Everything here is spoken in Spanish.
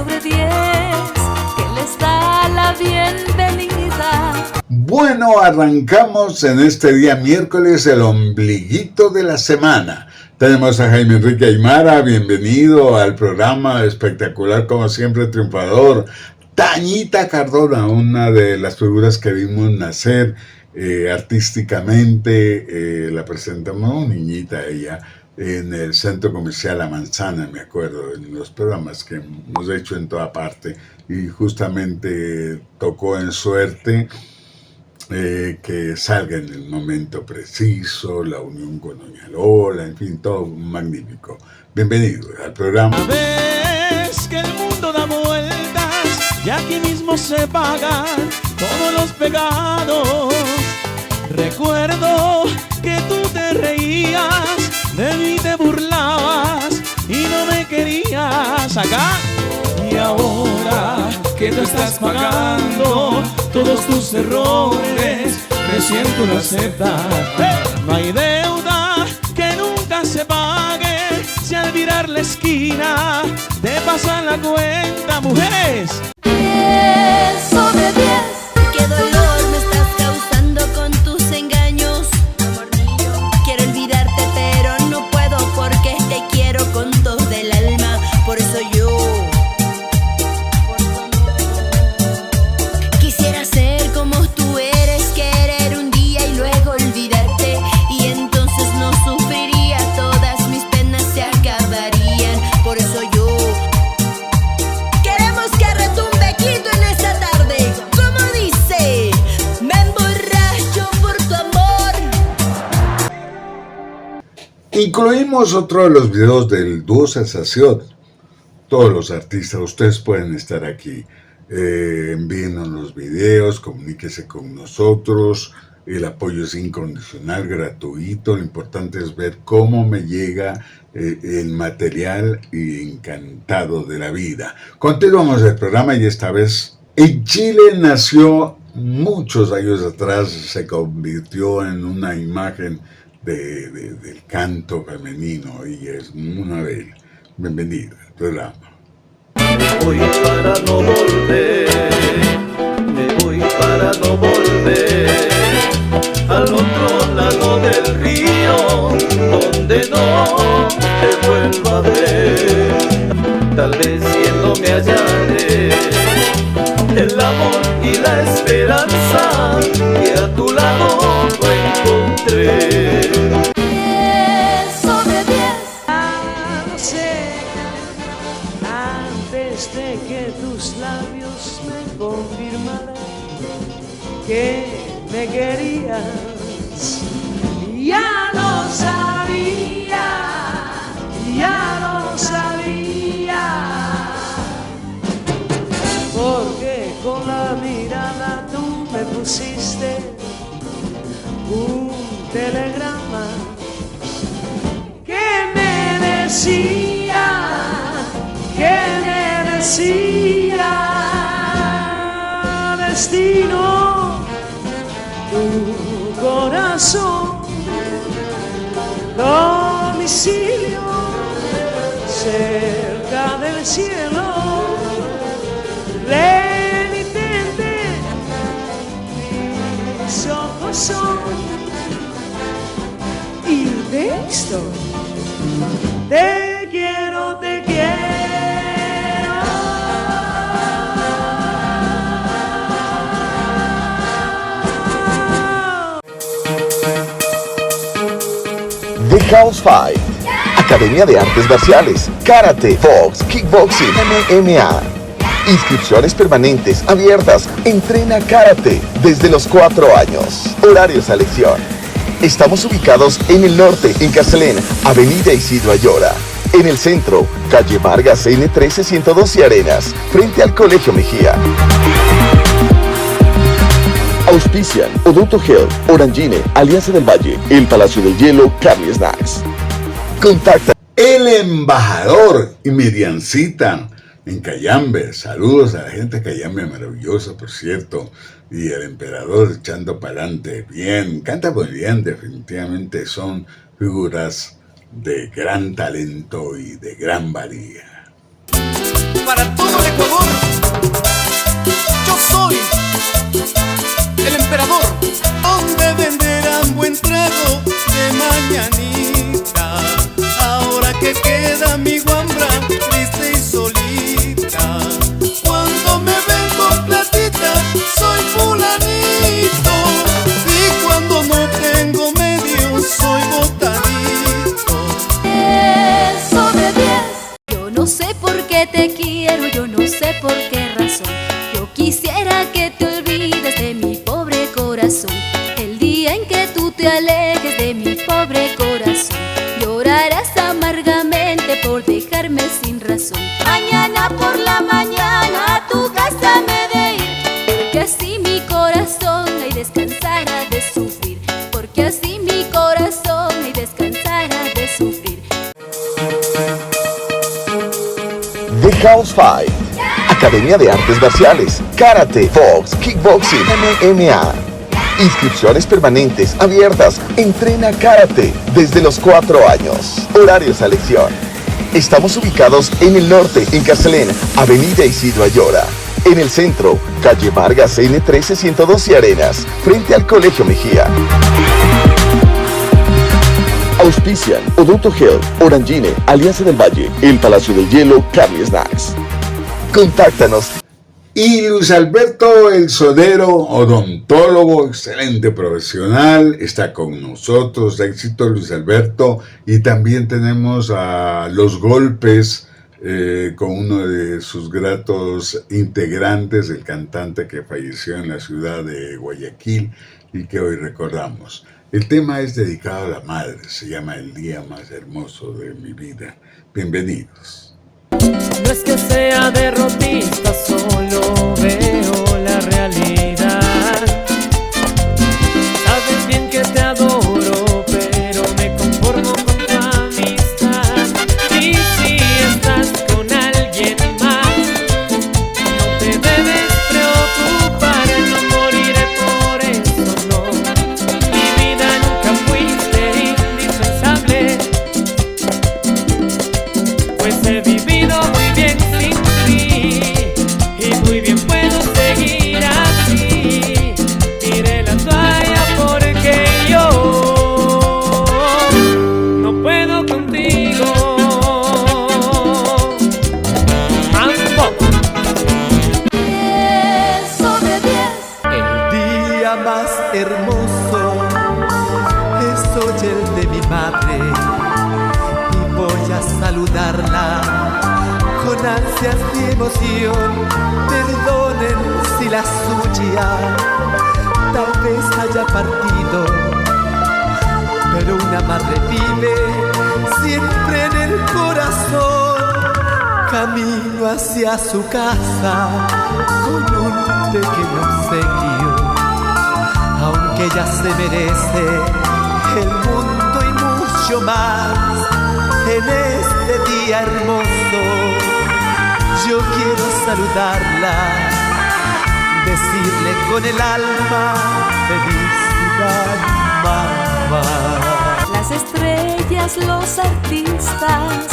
sobre 10 que les da la bienvenida. Bueno, arrancamos en este día miércoles el ombliguito de la semana. Tenemos a Jaime Enrique Aymara, bienvenido al programa espectacular, como siempre, triunfador. Tañita Cardona, una de las figuras que vimos nacer artísticamente, la presentamos, niñita ella, en el Centro Comercial La Manzana, me acuerdo, en los programas que hemos hecho en toda parte, y justamente tocó en suerte que salga en el momento preciso, la unión con Doña Lola, en fin, todo magnífico. Bienvenido al programa. Ves que el mundo da vueltas y aquí mismo se pagan todos los pecados. Recuerdo que tú te reías, de mí te burlabas y no me querías acá. Y ahora que tú estás pagando todos tus errores, recién tú lo aceptas. No hay deuda que nunca se pague si al virar la esquina te pasan la cuenta, mujeres. 10 sobre 10, qué dolor me estás causando con tus engaños. Amor mío, quiero olvidarte pero no puedo porque te quiero con todo el alma. Por eso yo quisiera ser como tú eres, querer un día y luego olvidarte, y entonces no sufriría, todas mis penas se acabarían. Por eso yo queremos que retumbe Quito en esta tarde, como dice, me emborracho por tu amor. Incluimos otro de los videos del dúo Sensación. Todos los artistas, ustedes pueden estar aquí. Envíenos los videos, comuníquese con nosotros. El apoyo es incondicional, gratuito. Lo importante es ver cómo me llega el material, y encantado de la vida. Continuamos el programa y esta vez en Chile nació muchos años atrás, se convirtió en una imagen del canto femenino y es una de ellas. Bienvenida al programa. Me voy para no volver, me voy para no volver al otro lado del río, donde no te vuelva a ver. Tal vez siendo me hallaré el amor y la esperanza que a tu lado no encontré. 10 sobre 10. No sé, antes de que tus labios me confirmaran que me querías, ya lo sabía, ya lo sabía, porque con la mirada tú me pusiste un telegrama que me decía, destino, tu corazón, domicilio, cerca del cielo, renitente, mis ojos son, y texto, te quiero, te quiero. The House Fight, Academia de Artes Marciales, Karate, Box, Kickboxing, MMA. Inscripciones permanentes, abiertas. Entrena Karate desde los 4 años. Horarios a elección. Estamos ubicados en el norte, en Carcelén, Avenida Isidro Ayora. En el centro, calle Vargas, N13 112 Arenas, frente al Colegio Mejía. Auspician Odonto Health, Orangine, Alianza del Valle, El Palacio del Hielo, Carly Snacks. Contacta. El embajador y Miriancita en Cayambe. Saludos a la gente de Cayambe, maravillosa, por cierto. Y el emperador echando para adelante. Bien, canta muy bien, definitivamente son figuras de gran talento y de gran valía. Para todo que te quiero, yo no sé por qué razón. Yo quisiera que te olvides de mi pobre corazón. El día en que tú te alejes de mi pobre corazón, llorarás amargamente por dejarme sin razón. Mañana por la mañana a tu casa me de ir, porque así mi corazón ahí descansará de sufrir, porque así mi corazón ahí descansará de sufrir. The House Fight, Academia de Artes Marciales, Karate, Box, Kickboxing, MMA. Inscripciones permanentes abiertas. Entrena Karate desde los 4 años. Horarios a elección. Estamos ubicados en el norte, en Carcelén, Avenida Isidro Ayora. En el centro, calle Vargas, N13 112 Arenas, frente al Colegio Mejía. Auspician Odonto Health, Orangine, Alianza del Valle, El Palacio del Hielo, Carly Snacks. Contáctanos. Y Luis Alberto El Sodero, odontólogo, excelente profesional, está con nosotros. Éxito, Luis Alberto. Y también tenemos a Los Golpes, con uno de sus gratos integrantes, el cantante que falleció en la ciudad de Guayaquil y que hoy recordamos. El tema es dedicado a la madre, se llama El día más hermoso de mi vida. Bienvenidos. No es que sea derrotista, solo veo la realidad. Sabes bien que te adoro, pero me conformo con tu amistad. Y si estás con alguien más, no te debes preocupar, no moriré por eso, no. Mi vida nunca fuiste indispensable, pues he vivido muy bien sin ti, y muy bien puedo seguir así. Tiré la toalla porque yo no puedo contigo. ¡Mambo! Eso de 10. El día más hermoso es hoy el de mi madre, y voy a saludarla con ansias y emoción. Perdonen si la suya tal vez haya partido, pero una madre vive siempre en el corazón. Camino hacia su casa con un pequeño obsequio, aunque ella se merece el mundo y mucho más. En este día hermoso yo quiero saludarla, decirle con el alma: felicidad, mamá. Las estrellas, los artistas